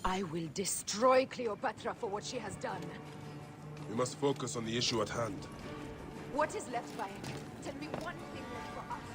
I will destroy Cleopatra for what she has done. We must focus on the issue at hand. What is left by it? Tell me one thing left for us.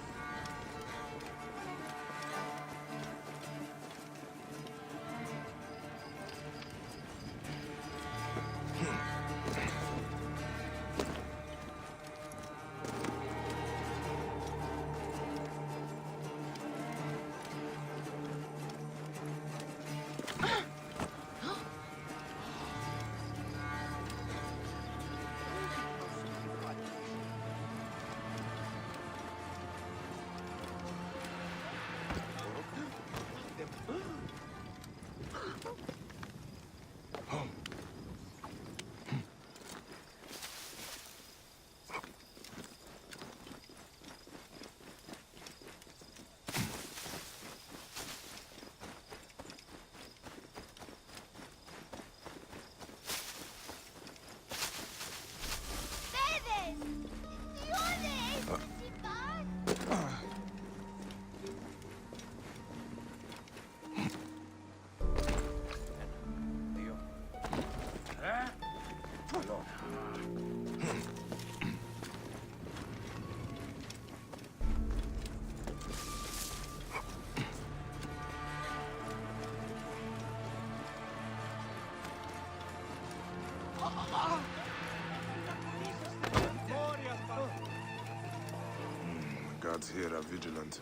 Guards here are vigilant.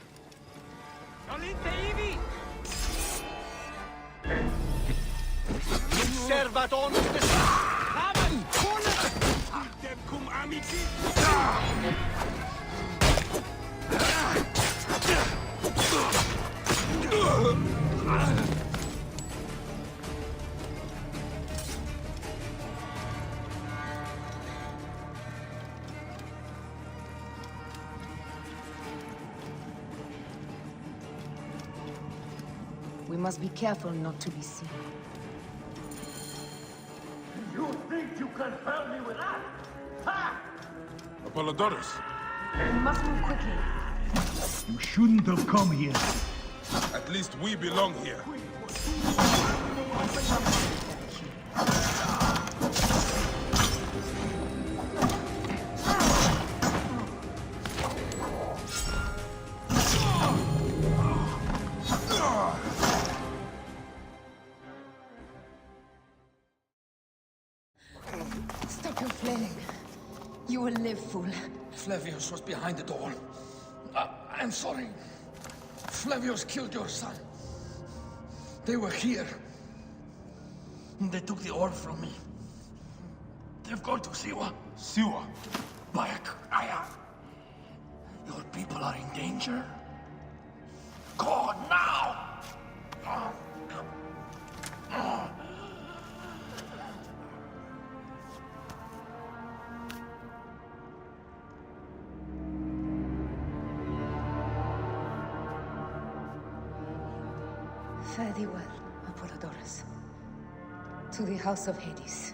Servaton We must be careful not to be seen. You think you can help me with that? Ha! Apollodorus! We must move quickly. You shouldn't have come here. At least we belong here. Stop your flailing. You will live, fool. Flavius was behind it all. I'm sorry. Flavius killed your son. They were here. They took the orb from me. They've gone to Siwa. Siwa! Bayak, Aya. Your people are in danger. Go now! Fare thee well, Apollodorus. To the House of Hades.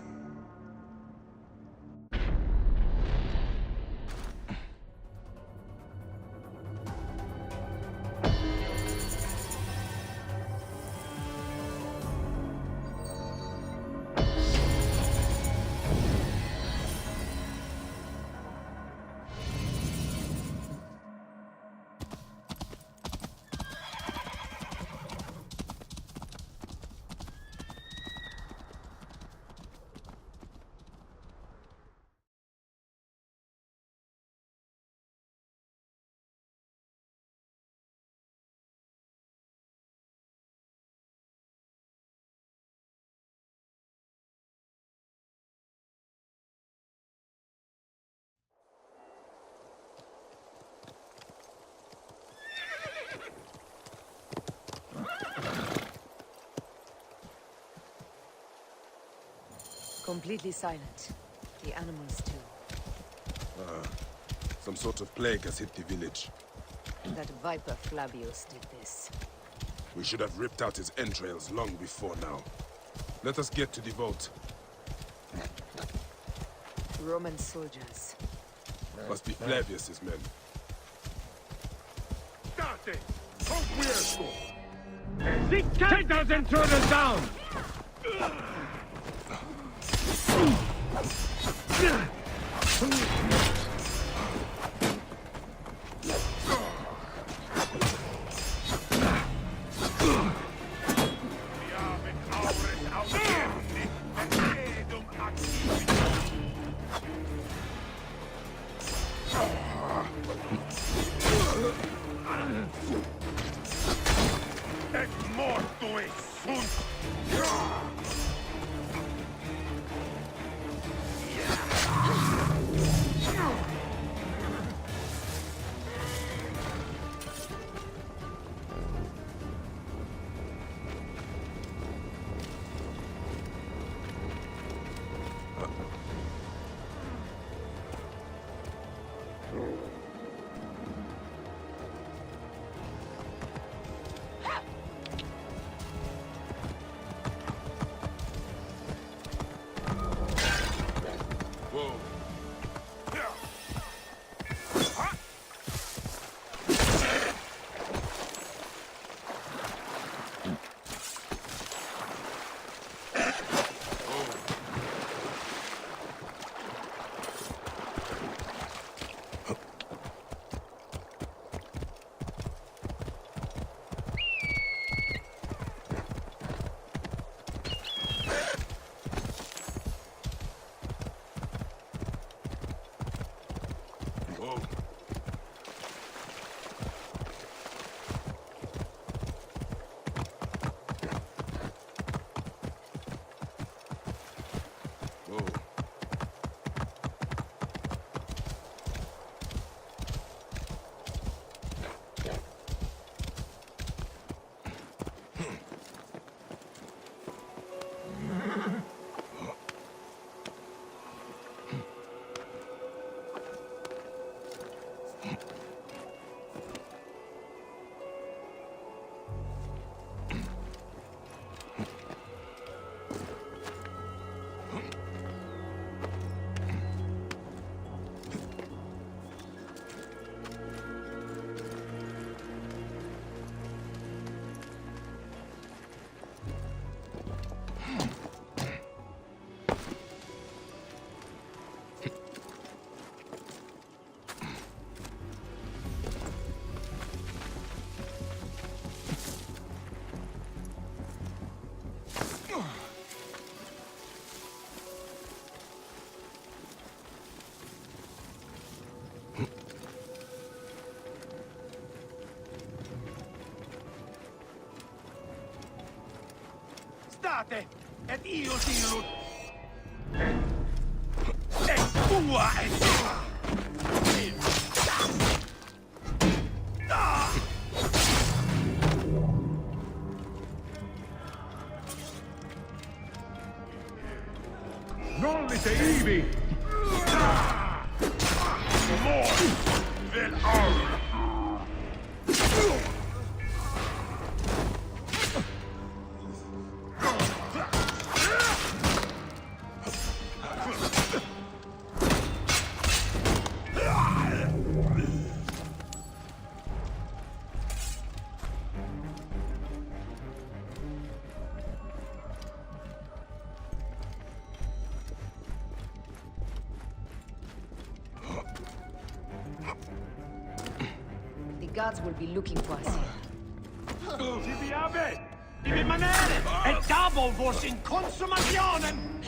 Completely silent. The animals too. Some sort of plague has hit the village. That viper Flavius did this. We should have ripped out his entrails long before now. Let us get to the vault. Roman soldiers. Must be Flavius's men. Take those intruders down! State, et io silut. Et tua et tua. Non lite ivi! More than our. The guards will be looking for us here. Ci vi ave! Di rimanere! E double vos in consummationem!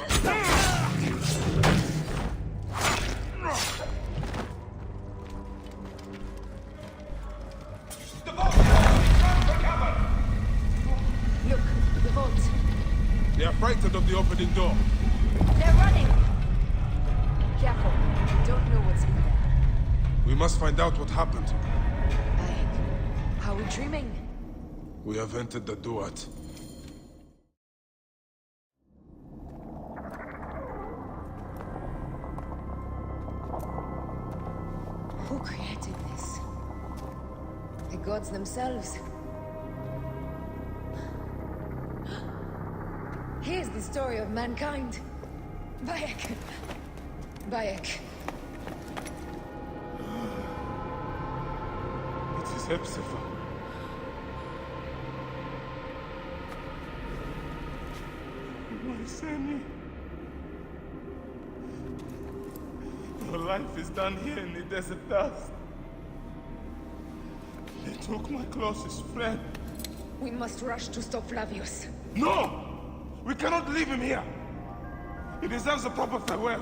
Look, the vaults. They are frightened of the opening door. They're running! Careful. We don't know what's in there. We must find out what happened. Are we dreaming? We have entered the Duat. Who created this? The gods themselves. Here's the story of mankind. Bayek. Bayek. It is Hepzibah. Seni. Your life is done here in the desert dust. They took my closest friend. We must rush to stop Flavius. No! We cannot leave him here! He deserves a proper farewell.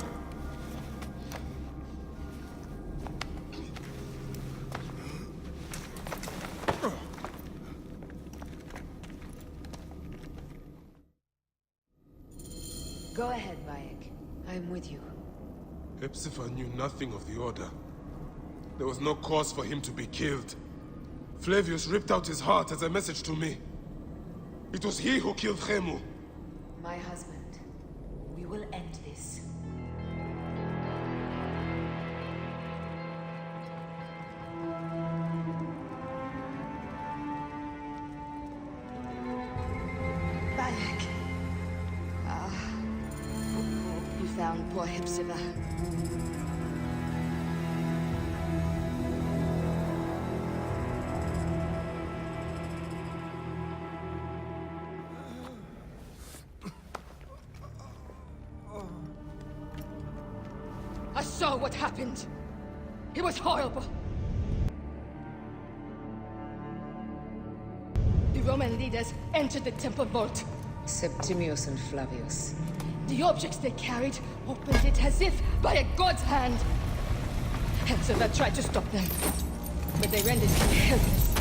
Go ahead, Bayek. I am with you. Hepzibah knew nothing of the Order. There was no cause for him to be killed. Flavius ripped out his heart as a message to me. It was he who killed Khemu. My husband. We will end this. Bayek. You found poor Hepzibah. I saw what happened. It was horrible. The Roman leaders entered the temple vault. Septimius and Flavius. The objects they carried opened it as if by a god's hand. Hepzibah tried to stop them, but they rendered him helpless.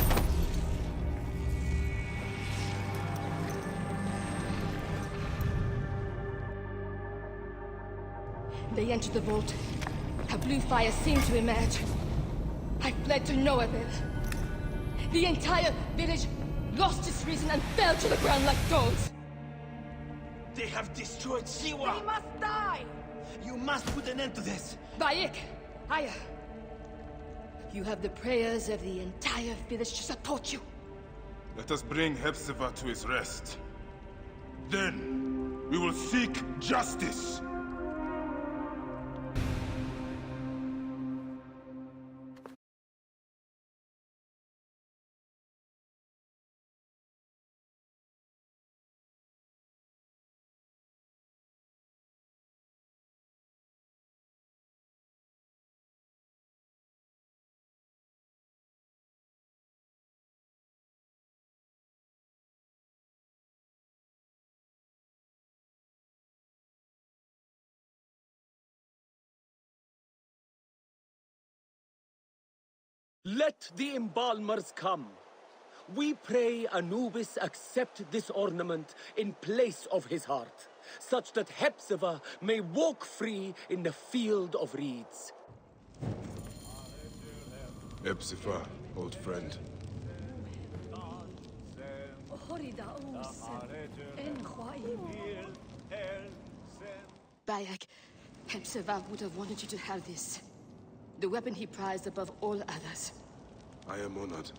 They entered the vault. A blue fire seemed to emerge. I fled to no avail. The entire village lost its reason and fell to the ground like dogs. They have destroyed Siwa! They must die! You must put an end to this! Bayek, Aya. You have the prayers of the entire village to support you. Let us bring Hepzibah to his rest. Then, we will seek justice. Let the embalmers come. We pray Anubis accept this ornament in place of his heart, such that Hepzibah may walk free in the field of reeds. Hepzibah, old friend. Bayek, Hepzibah would have wanted you to have this. The weapon he prized above all others. I am honored.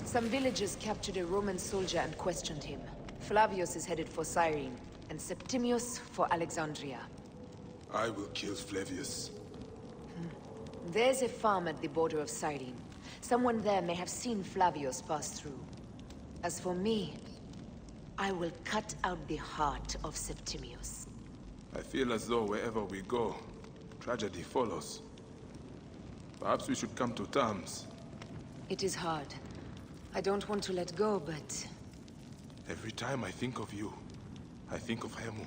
Some villagers captured a Roman soldier and questioned him. Flavius is headed for Cyrene, and Septimius for Alexandria. I will kill Flavius. There's a farm at the border of Cyrene. Someone there may have seen Flavius pass through. As for me, I will cut out the heart of Septimius. I feel as though wherever we go, tragedy follows. Perhaps we should come to terms. It is hard. I don't want to let go, but... Every time I think of you, I think of Khemu,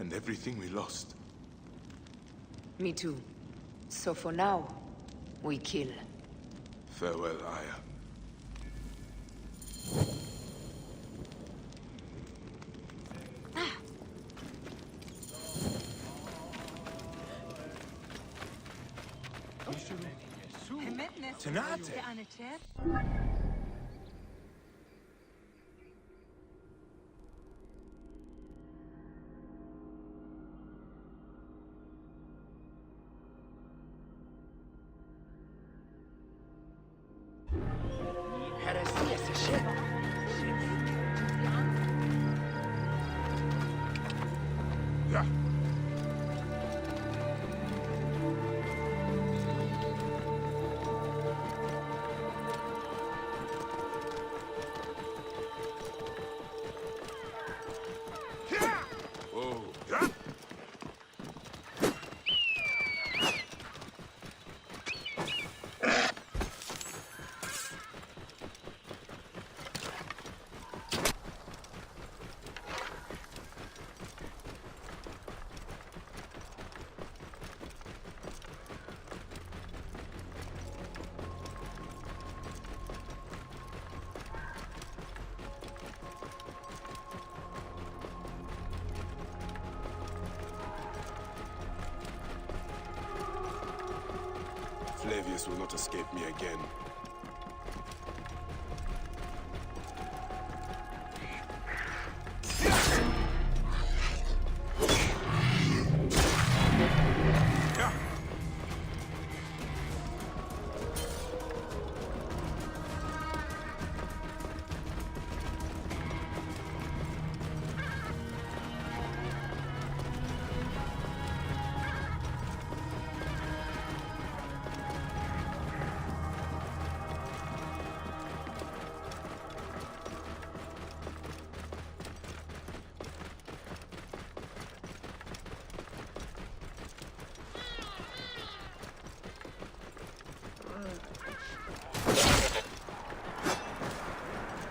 and everything we lost. Me too. So for now, we kill. Farewell, Aya. Tenate. Ja. Oh, ja. Flavius will not escape me again.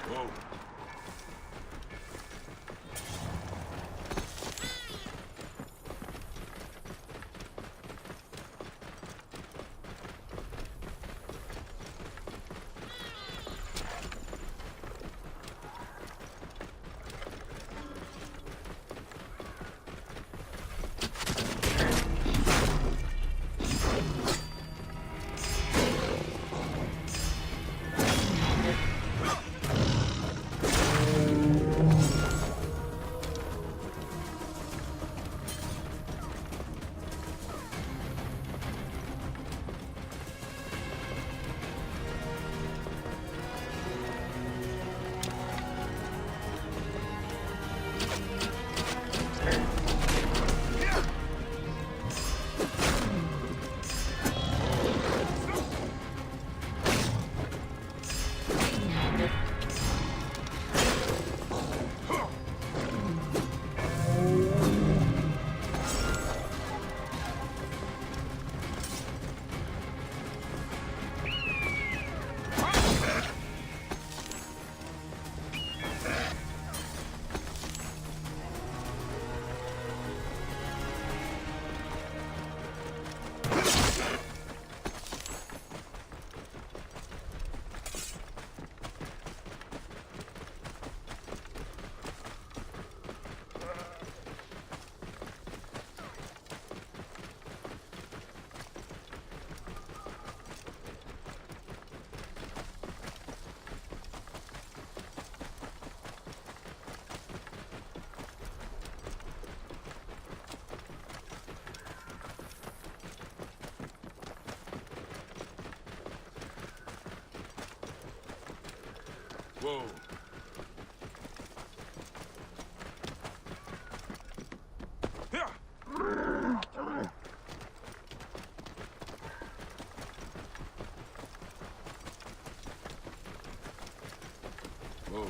Whoa. Whoa. Yeah. Whoa.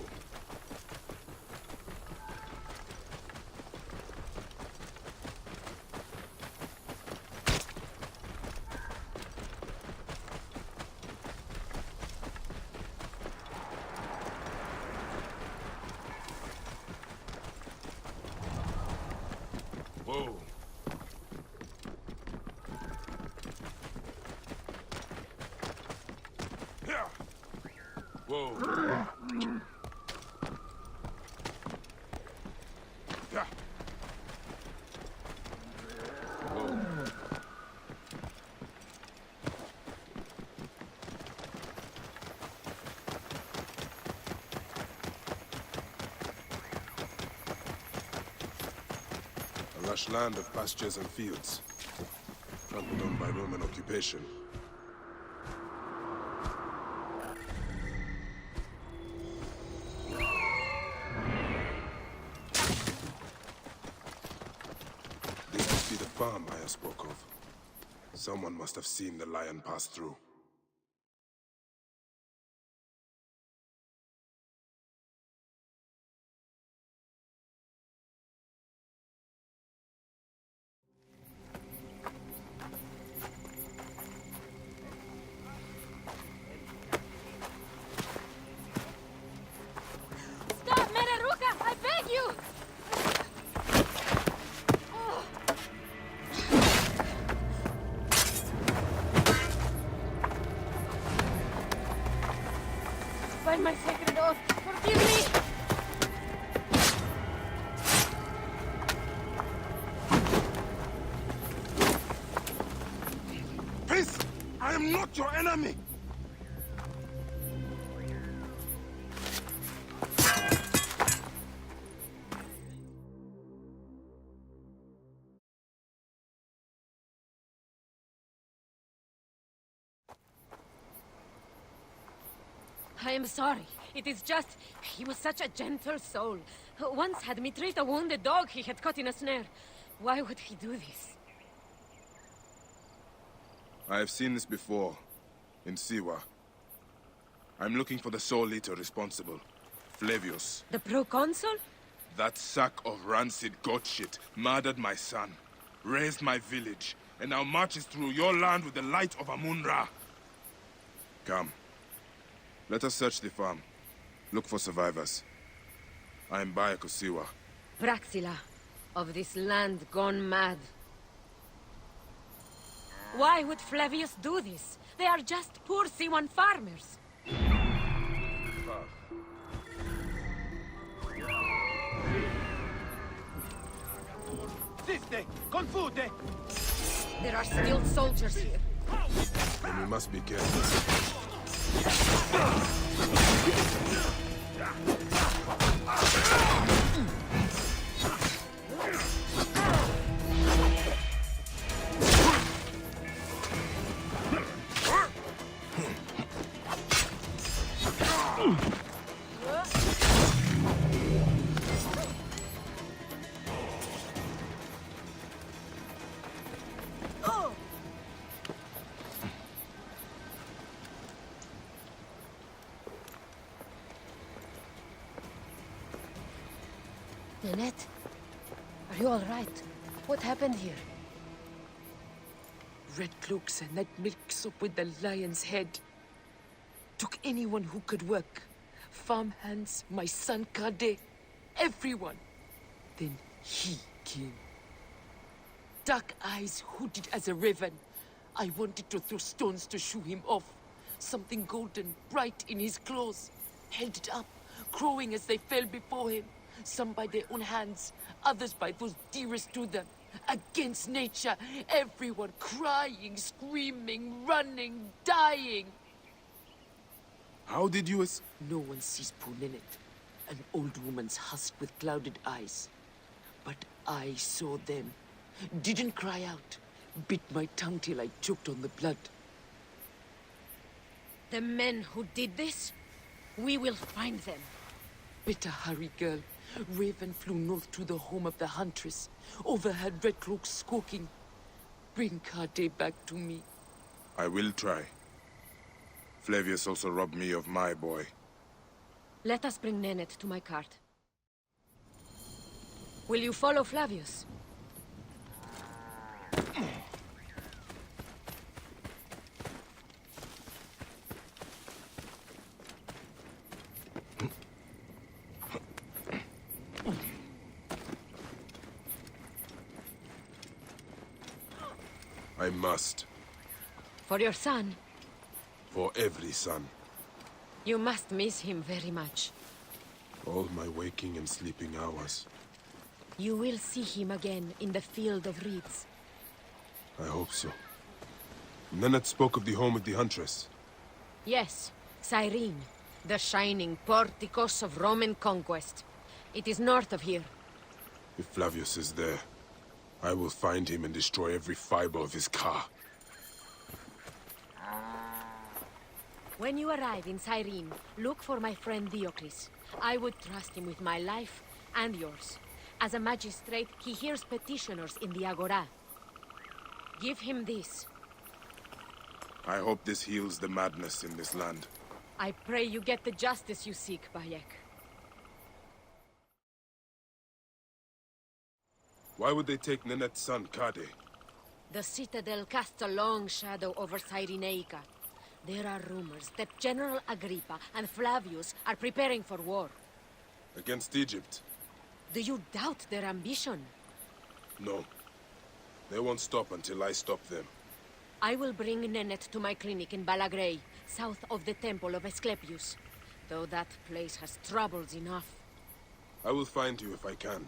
A lush land of pastures and fields, trampled on by Roman occupation. This must be the farm I spoke of. Someone must have seen the lion pass through. Stop, Mereruka! I beg you! By my sacred oath, forgive me! Peace! I am not your enemy! I am sorry. It is just... he was such a gentle soul. Once had me treat a wounded dog he had caught in a snare. Why would he do this? I have seen this before, in Siwa. I'm looking for the sole leader responsible, Flavius. The proconsul? That sack of rancid goat shit murdered my son, raised my village, and now marches through your land with the light of Amun-Ra. Come. Let us search the farm. Look for survivors. I am by Kosiwa. Praxila, of this land gone mad. Why would Flavius do this? They are just poor Siwan farmers. Siste! Confute! There are still soldiers here. Then we must be careful. Nanette, are you all right? What happened here? Red cloaks and that milk soup with the lion's head. Took anyone who could work. Farmhands, my son Kade, everyone. Then he came. Dark eyes hooded as a raven. I wanted to throw stones to shoo him off. Something golden, bright in his claws. Held it up, crowing as they fell before him. Some by their own hands, others by those dearest to them. Against nature, everyone crying, screaming, running, dying. How did you No one sees poor Ninette, an old woman's husk with clouded eyes. But I saw them. Didn't cry out. Bit my tongue till I choked on the blood. The men who did this? We will find them. Better hurry, girl. Raven flew north to the home of the huntress. Overheard Red Cloaks squawking. Bring Kade back to me. I will try. Flavius also robbed me of my boy. Let us bring Nanette to my cart. Will you follow Flavius? I must. For your son? For every son. You must miss him very much. All my waking and sleeping hours. You will see him again in the field of reeds. I hope so. Nanette spoke of the home of the huntress. Yes, Cyrene, the shining porticos of Roman conquest. It is north of here. If Flavius is there, I will find him and destroy every fiber of his car. When you arrive in Cyrene, look for my friend Diocles. I would trust him with my life and yours. As a magistrate, he hears petitioners in the Agora. Give him this. I hope this heals the madness in this land. I pray you get the justice you seek, Bayek. Why would they take Nenet's son, Kade? The Citadel casts a long shadow over Cyrenaica. There are rumors that General Agrippa and Flavius are preparing for war. Against Egypt? Do you doubt their ambition? No. They won't stop until I stop them. I will bring Nenet to my clinic in Balagrey, south of the Temple of Asclepius. Though that place has troubles enough. I will find you if I can.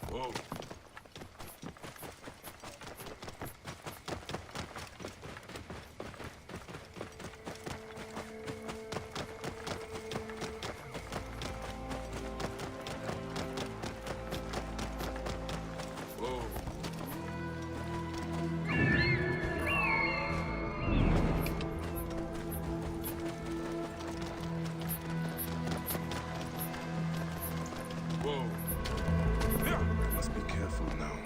Whoa. Whoa. Whoa. Must be careful now.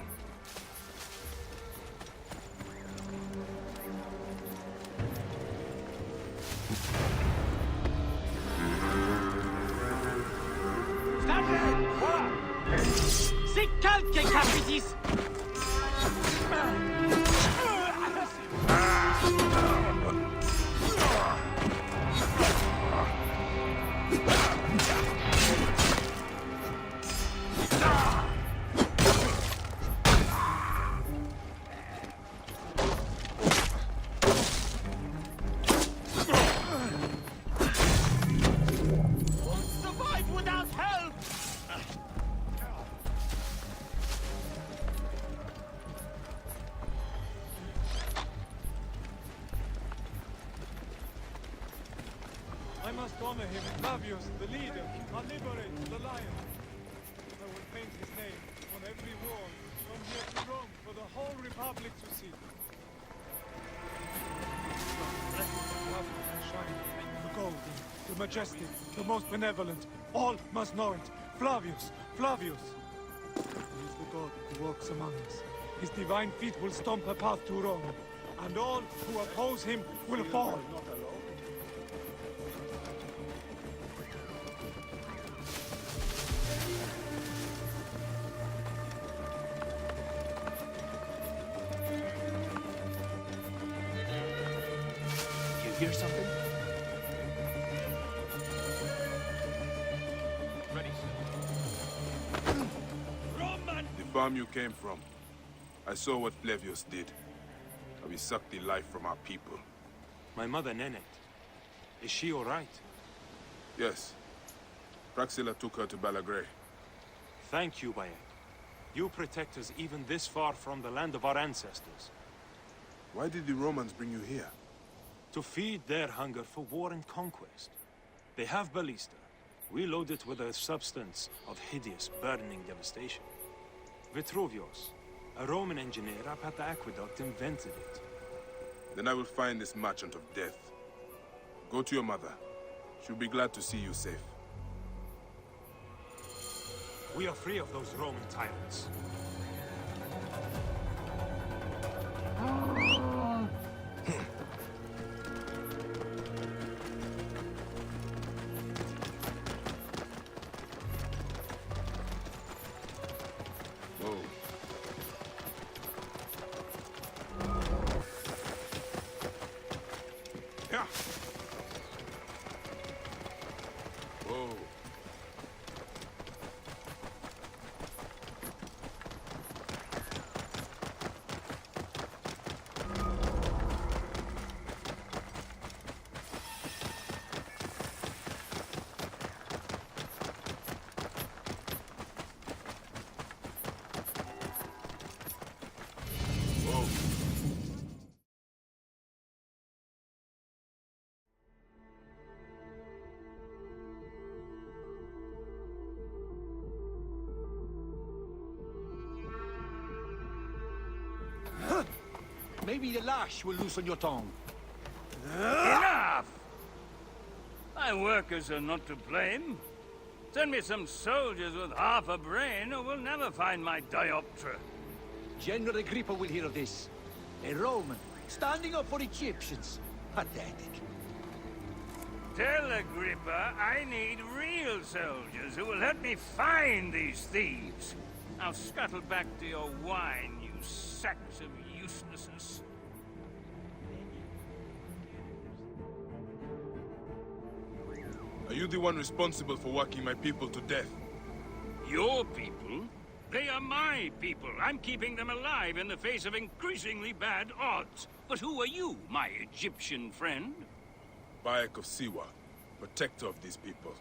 Stanley! Voilà! C'est calque, capitis! Survive without help! I must honor him, Flavius, the leader, and liberate the lion. I will paint his name on every wall, from here to Rome, for the whole Republic to see. The golden, the majestic, the most benevolent, all must know it. Flavius, Flavius! He is the god who walks among us. His divine feet will stomp a path to Rome, and all who oppose him will fall. You hear something? Ready, sir. Roman! The farm you came from. I saw what Flavius did. How he sucked the life from our people. My mother, Nenet. Is she all right? Yes. Praxilla took her to Balagrey. Thank you, Bayek. You protect us even this far from the land of our ancestors. Why did the Romans bring you here? To feed their hunger for war and conquest. They have ballista. We load it with a substance of hideous, burning devastation. Vitruvius, a Roman engineer up at the aqueduct, invented it. Then I will find this merchant of death. Go to your mother. She'll be glad to see you safe. We are free of those Roman tyrants. Whoa. Yeah. Whoa. Maybe the lash will loosen your tongue. Enough! My workers are not to blame. Send me some soldiers with half a brain, or we'll never find my dioptra. General Agrippa will hear of this. A Roman, standing up for Egyptians. Pathetic. Tell Agrippa I need real soldiers who will help me find these thieves. Now scuttle back to your wine, you sacks of uselessness. Are you the one responsible for working my people to death? Your people? They are my people. I'm keeping them alive in the face of increasingly bad odds. But who are you, my Egyptian friend? Bayek of Siwa, protector of these people.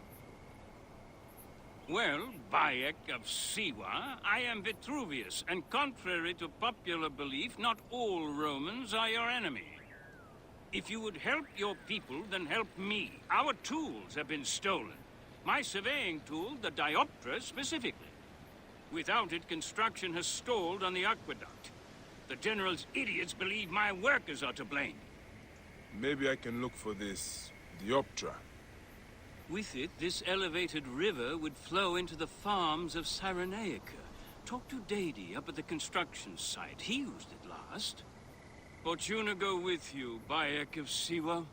Well, Bayek of Siwa, I am Vitruvius, and contrary to popular belief, not all Romans are your enemy. If you would help your people, then help me. Our tools have been stolen. My surveying tool, the dioptra, specifically. Without it, construction has stalled on the aqueduct. The General's idiots believe my workers are to blame. Maybe I can look for this dioptra. With it, this elevated river would flow into the farms of Cyrenaica. Talk to Dady up at the construction site. He used it last. Fortuna go with you, Bayek of Siwa.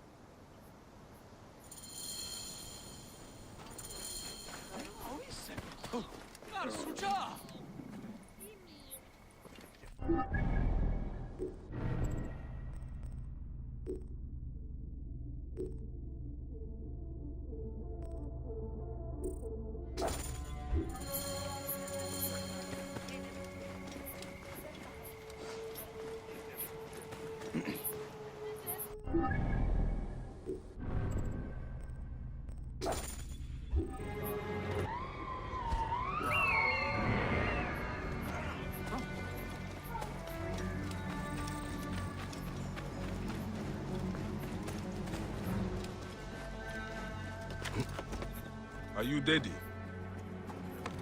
Are you Dady?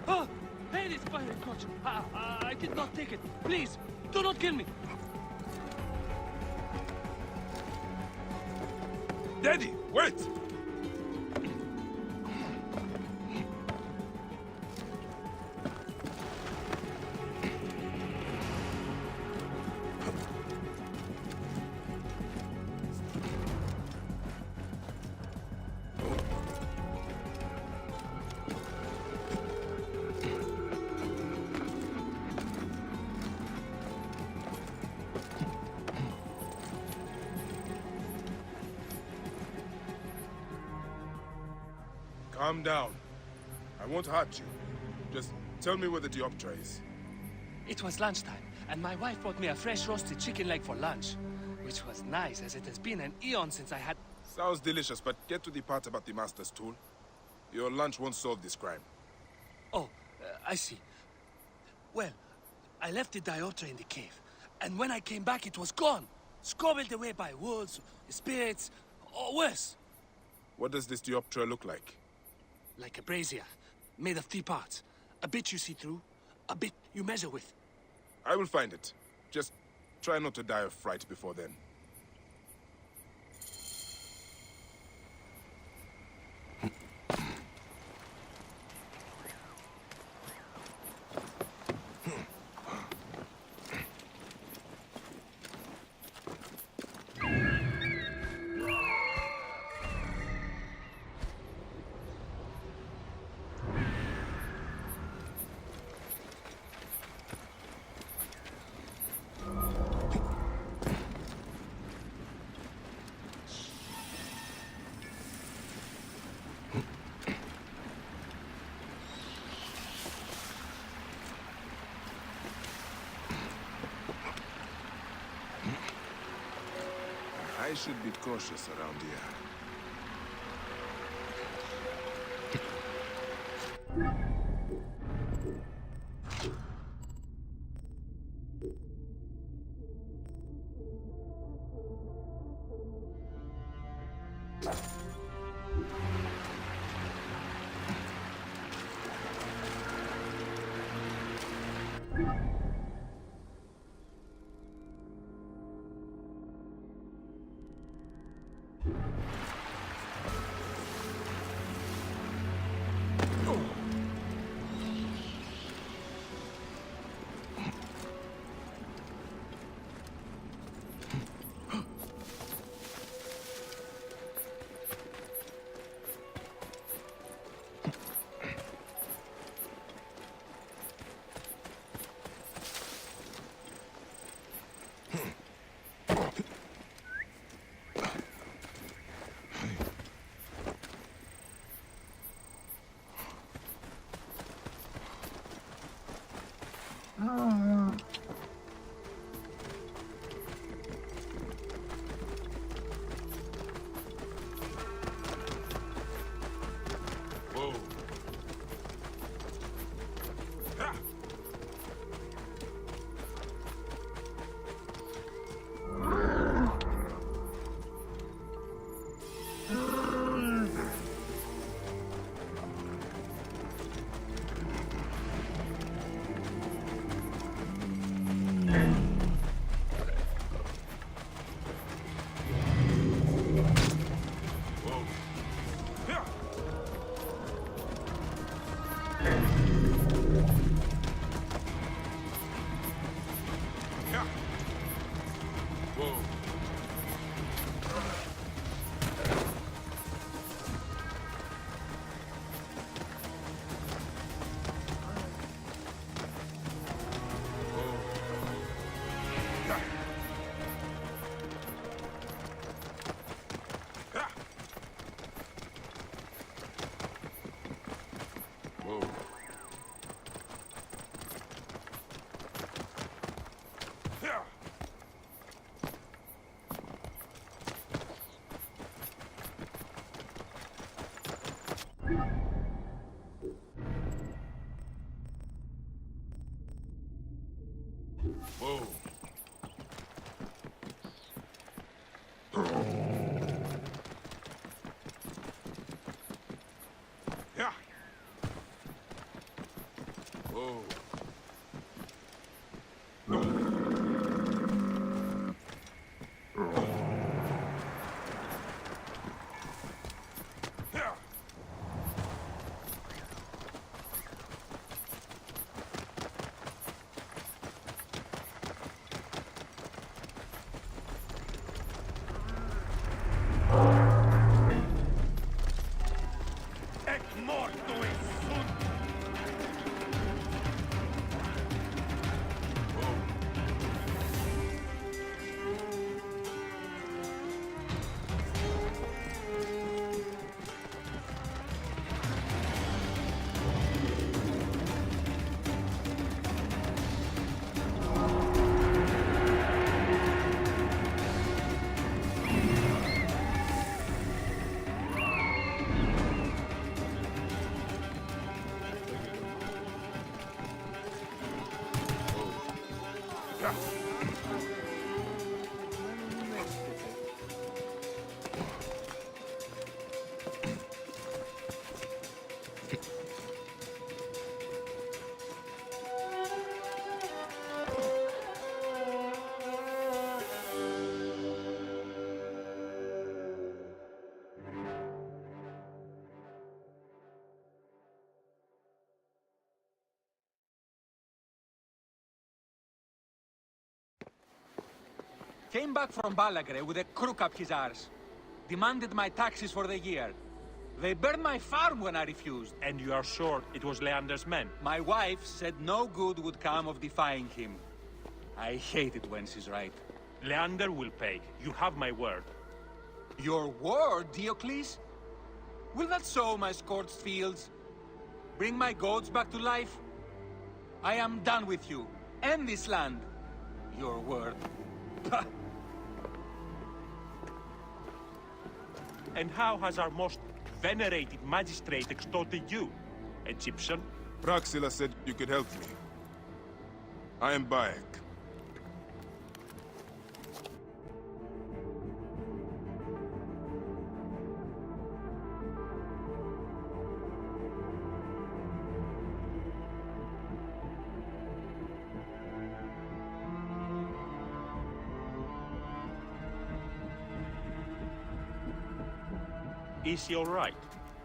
Ah! Hey, this pirate coach! I did not take it. Please, do not kill me. Dady, wait! Calm down. I won't hurt you. Just tell me where the dioptra is. It was lunchtime, and my wife brought me a fresh roasted chicken leg for lunch. Which was nice, as it has been an eon since I had... Sounds delicious, but get to the part about the Master's tool. Your lunch won't solve this crime. Oh, I see. Well, I left the dioptra in the cave, and when I came back it was gone. Scobbled away by wolves, spirits, or worse. What does this dioptra look like? Like a brazier, made of 3 parts. A bit you see through, a bit you measure with. I will find it. Just try not to die of fright before then. I should be cautious around here. Yeah. Whoa. Came back from Balagre with a crook up his arse. Demanded my taxes for the year. They burned my farm when I refused. And you are sure it was Leander's men? My wife said no good would come of defying him. I hate it when she's right. Leander will pay. You have my word. Your word, Diocles? Will that sow my scorched fields? Bring my goats back to life? I am done with you, and this land. Your word. And how has our most venerated magistrate extorted you, Egyptian? Praxila said you could help me. I am Bayek. Is he all right?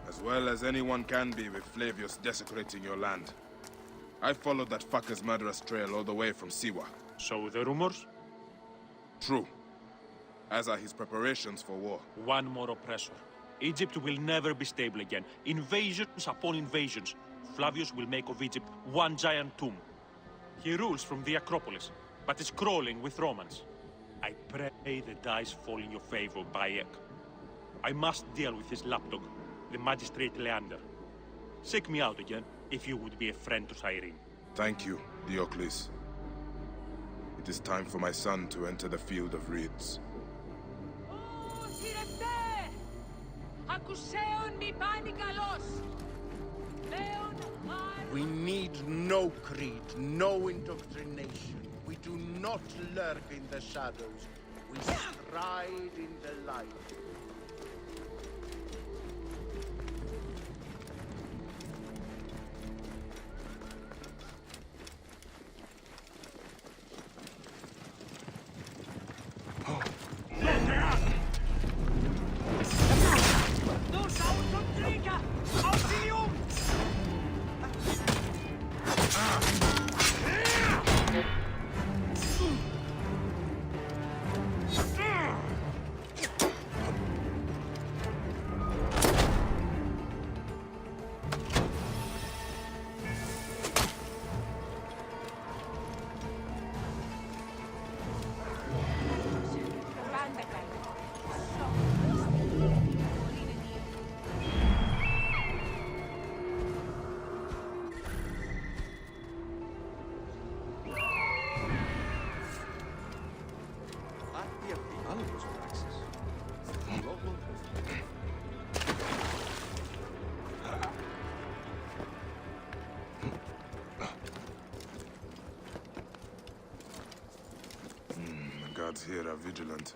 As well as anyone can be with Flavius desecrating your land. I followed that fucker's murderous trail all the way from Siwa. So the rumors? True. As are his preparations for war. One more oppressor. Egypt will never be stable again. Invasions upon invasions. Flavius will make of Egypt one giant tomb. He rules from the Acropolis, but is crawling with Romans. I pray the dice fall in your favor, Bayek. I must deal with his lapdog, the magistrate Leander. Seek me out again, if you would be a friend to Cyrene. Thank you, Diocles. It is time for my son to enter the field of reeds. We need no creed, no indoctrination. We do not lurk in the shadows. We stride in the light. The guards here are vigilant.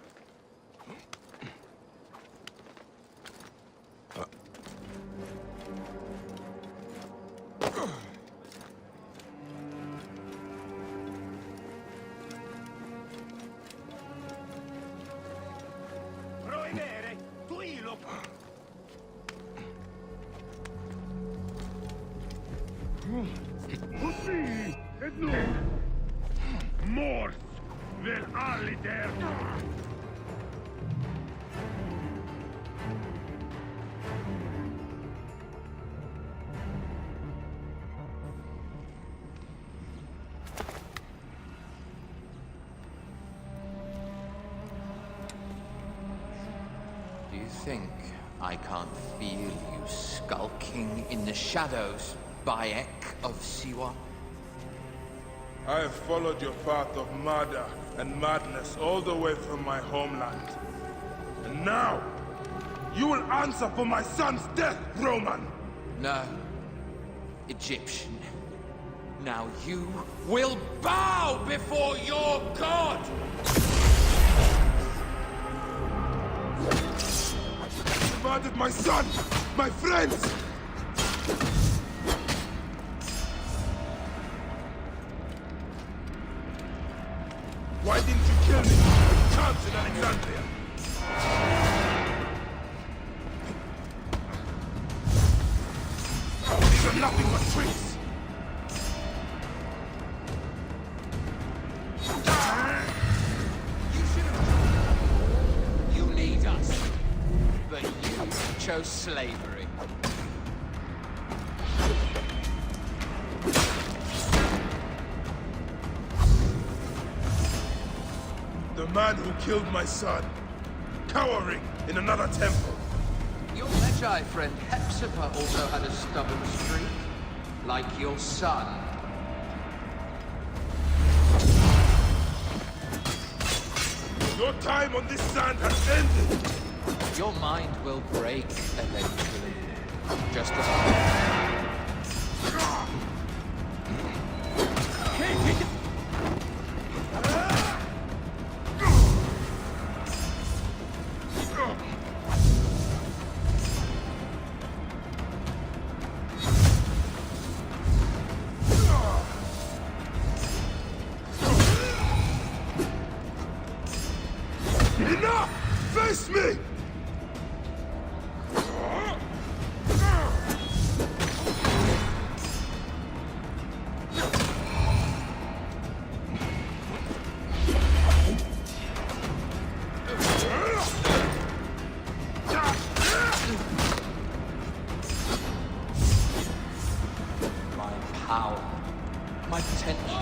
think I can't feel you skulking in the shadows, Bayek of Siwa? I have followed your path of murder and madness all the way from my homeland. And now, you will answer for my son's death, Roman! No. Egyptian. Now you will bow before your god! You murdered my son! My friends! Why didn't you kill me? Chance in Alexandria! These are nothing but tricks! You need us, but you chose slavery. The man who killed my son, cowering in another temple. Your Magi friend Hepzibah also had a stubborn streak, like your son. Your time on this sand has ended! Your mind will break eventually, just as... Enough! Face me! My power, my potential.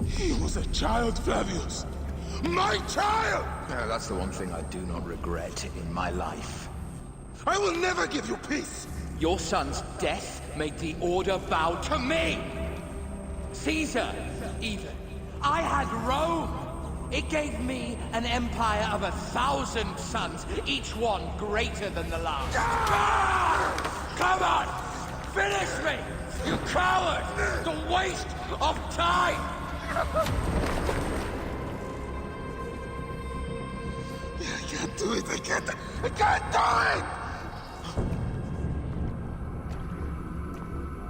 He was a child, Flavius! My child! That's the one thing I do not regret in my life. I will never give you peace! Your son's death made the Order bow to me! Caesar, even. I had Rome! It gave me an empire of 1,000 sons, each one greater than the last. Come on! Finish me! You coward! The waste of time! I can't do it, I can't do it!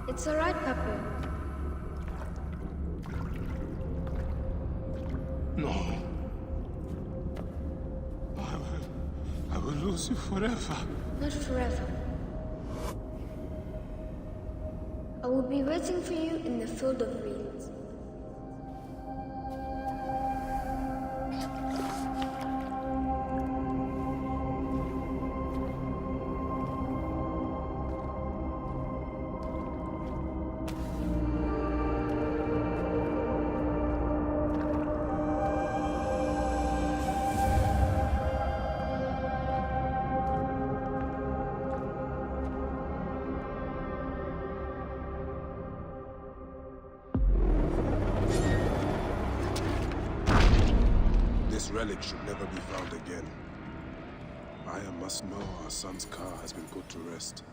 It's alright, Papa. No. I will lose you forever. Not forever. I will be waiting for you in the field of reeds. This relic should never be found again. Maya must know our son's car has been put to rest.